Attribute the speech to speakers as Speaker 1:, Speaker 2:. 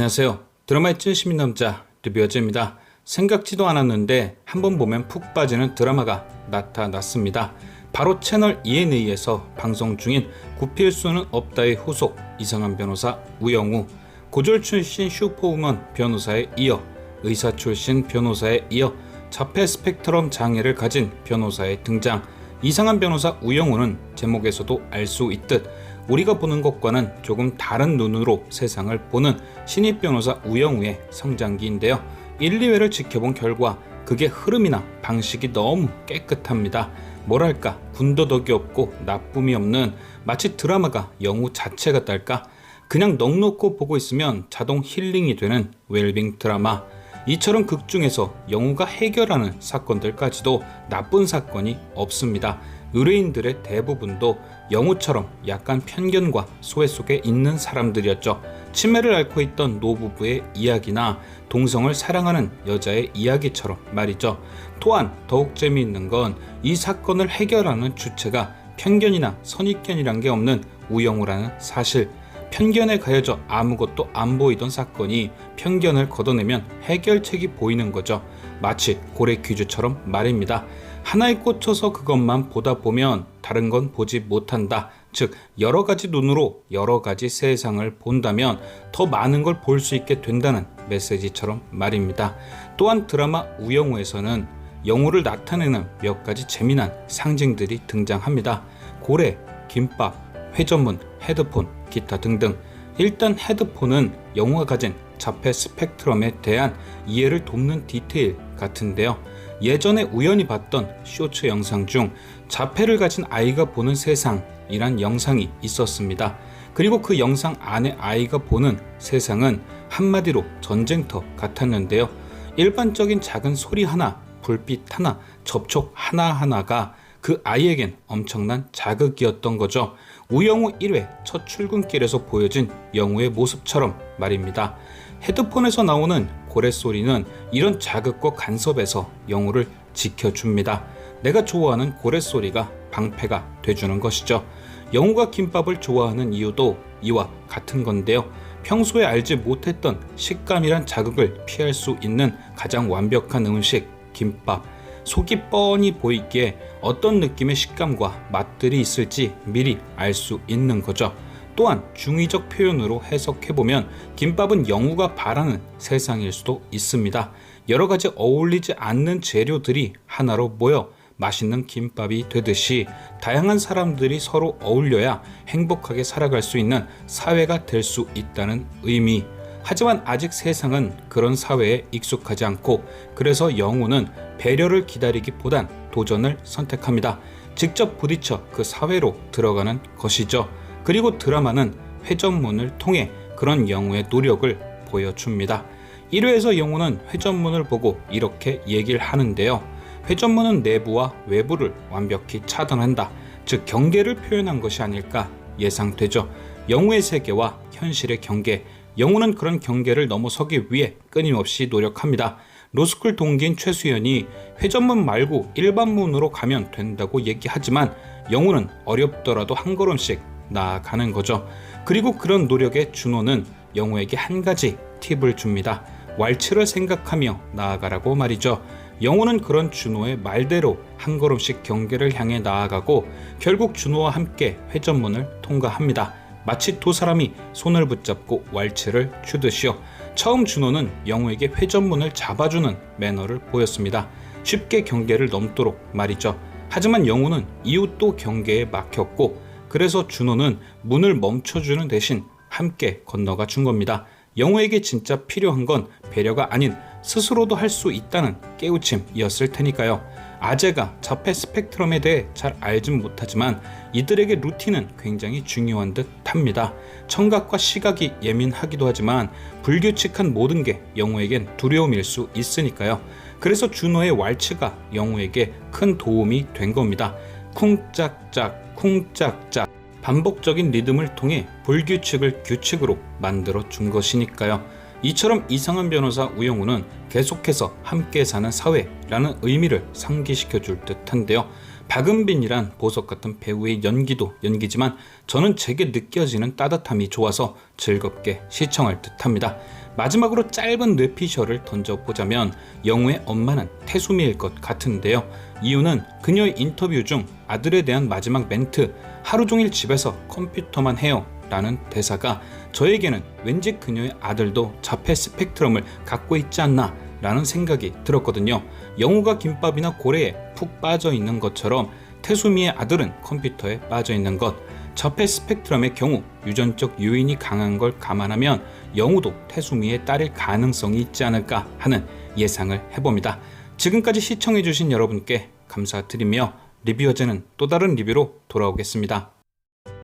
Speaker 1: 안녕하세요. 드라마의 찐심인 남자 리뷰어즈입니다. 생각지도 않았는데 한번 보면 푹 빠지는 드라마가 나타났습니다. 바로 채널 ENA에서 방송 중인 구필 수는 없다의 후속 이상한 변호사 우영우, 고졸 출신 슈퍼우먼 변호사에 이어 의사 출신 변호사에 이어 자폐 스펙트럼 장애를 가진 변호사의 등장. 이상한 변호사 우영우는 제목에서도 알 수 있듯 우리가 보는 것과는 조금 다른 눈으로 세상을 보는 신입 변호사 우영우의 성장기인데요. 1, 2회를 지켜본 결과 그게 흐름이나 방식이 너무 깨끗합니다. 뭐랄까 군더더기 없고 나쁨이 없는 마치 드라마가 영우 자체 같달까? 그냥 넋놓고 보고 있으면 자동 힐링이 되는 웰빙 드라마. 이처럼 극 중에서 영우가 해결하는 사건들까지도 나쁜 사건이 없습니다. 의뢰인들의 대부분도 영우처럼 약간 편견과 소외 속에 있는 사람들이었죠. 치매를 앓고 있던 노부부의 이야기나 동성을 사랑하는 여자의 이야기처럼 말이죠. 또한 더욱 재미있는 건 이 사건을 해결하는 주체가 편견이나 선입견이란 게 없는 우영우라는 사실. 편견에 가해져 아무것도 안 보이던 사건이 편견을 걷어내면 해결책이 보이는 거죠. 마치 고래 퀴즈처럼 말입니다. 하나에 꽂혀서 그것만 보다 보면 다른 건 보지 못한다. 즉 여러 가지 눈으로 여러 가지 세상을 본다면 더 많은 걸 볼 수 있게 된다는 메시지처럼 말입니다. 또한 드라마 우영우에서는 영우를 나타내는 몇 가지 재미난 상징들이 등장합니다. 고래, 김밥, 회전문, 헤드폰, 기타 등등. 일단 헤드폰은 영우가 가진 자폐 스펙트럼에 대한 이해를 돕는 디테일 같은데요. 예전에 우연히 봤던 쇼츠 영상 중 자폐를 가진 아이가 보는 세상이란 영상이 있었습니다. 그리고 그 영상 안에 아이가 보는 세상은 한마디로 전쟁터 같았는데요. 일반적인 작은 소리 하나, 불빛 하나, 접촉 하나하나가 그 아이에겐 엄청난 자극이었던 거죠. 우영우 1회 첫 출근길에서 보여진 영우의 모습처럼 말입니다. 헤드폰에서 나오는 고래 소리는 이런 자극과 간섭에서 영우를 지켜줍니다. 내가 좋아하는 고래 소리가 방패가 돼주는 것이죠. 영우가 김밥을 좋아하는 이유도 이와 같은 건데요. 평소에 알지 못했던 식감이란 자극을 피할 수 있는 가장 완벽한 음식, 김밥. 속이 뻔히 보이기에 어떤 느낌의 식감과 맛들이 있을지 미리 알 수 있는 거죠. 또한 중의적 표현으로 해석해보면 김밥은 영우가 바라는 세상일 수도 있습니다. 여러 가지 어울리지 않는 재료들이 하나로 모여 맛있는 김밥이 되듯이 다양한 사람들이 서로 어울려야 행복하게 살아갈 수 있는 사회가 될 수 있다는 의미. 하지만 아직 세상은 그런 사회에 익숙하지 않고 그래서 영우는 배려를 기다리기보단 도전을 선택합니다. 직접 부딪혀 그 사회로 들어가는 것이죠. 그리고 드라마는 회전문을 통해 그런 영우의 노력을 보여줍니다. 1회에서 영우는 회전문을 보고 이렇게 얘기를 하는데요. 회전문은 내부와 외부를 완벽히 차단한다. 즉 경계를 표현한 것이 아닐까 예상되죠. 영우의 세계와 현실의 경계. 영우는 그런 경계를 넘어서기 위해 끊임없이 노력합니다. 로스쿨 동기인 최수연이 회전문 말고 일반문으로 가면 된다고 얘기하지만 영우는 어렵더라도 한 걸음씩 나아가는 거죠. 그리고 그런 노력에 준호는 영우에게 한 가지 팁을 줍니다. 왈츠를 생각하며 나아가라고 말이죠. 영우는 그런 준호의 말대로 한 걸음씩 경계를 향해 나아가고 결국 준호와 함께 회전문을 통과합니다. 마치 두 사람이 손을 붙잡고 왈츠를 추듯이요. 처음 준호는 영우에게 회전문을 잡아주는 매너를 보였습니다. 쉽게 경계를 넘도록 말이죠. 하지만 영우는 이후 또 경계에 막혔고 그래서 준호는 문을 멈춰주는 대신 함께 건너가 준 겁니다. 영우에게 진짜 필요한 건 배려가 아닌 스스로도 할 수 있다는 깨우침이었을 테니까요. 아재가 자폐 스펙트럼에 대해 잘 알진 못하지만 이들에게 루틴은 굉장히 중요한 듯 합니다. 청각과 시각이 예민하기도 하지만 불규칙한 모든 게 영우에겐 두려움일 수 있으니까요. 그래서 준호의 왈츠가 영우에게 큰 도움이 된 겁니다. 쿵짝짝 쿵짝짝 반복적인 리듬을 통해 불규칙을 규칙으로 만들어 준 것이니까요. 이처럼 이상한 변호사 우영우는 계속해서 함께 사는 사회라는 의미를 상기시켜 줄 듯한데요. 박은빈이란 보석 같은 배우의 연기도 연기지만 저는 제게 느껴지는 따뜻함이 좋아서 즐겁게 시청할 듯합니다. 마지막으로 짧은 뇌피셜을 던져보자면 영우의 엄마는 태수미일 것 같은데요. 이유는 그녀의 인터뷰 중 아들에 대한 마지막 멘트, 하루 종일 집에서 컴퓨터만 해요 라는 대사가 저에게는 왠지 그녀의 아들도 자폐 스펙트럼을 갖고 있지 않나 라는 생각이 들었거든요. 영우가 김밥이나 고래에 푹 빠져 있는 것처럼 태수미의 아들은 컴퓨터에 빠져 있는 것, 자폐 스펙트럼의 경우 유전적 요인이 강한 걸 감안하면 영우도 태수미의 딸일 가능성이 있지 않을까 하는 예상을 해봅니다. 지금까지 시청해주신 여러분께 감사드리며 리뷰어제는 또 다른 리뷰로 돌아오겠습니다.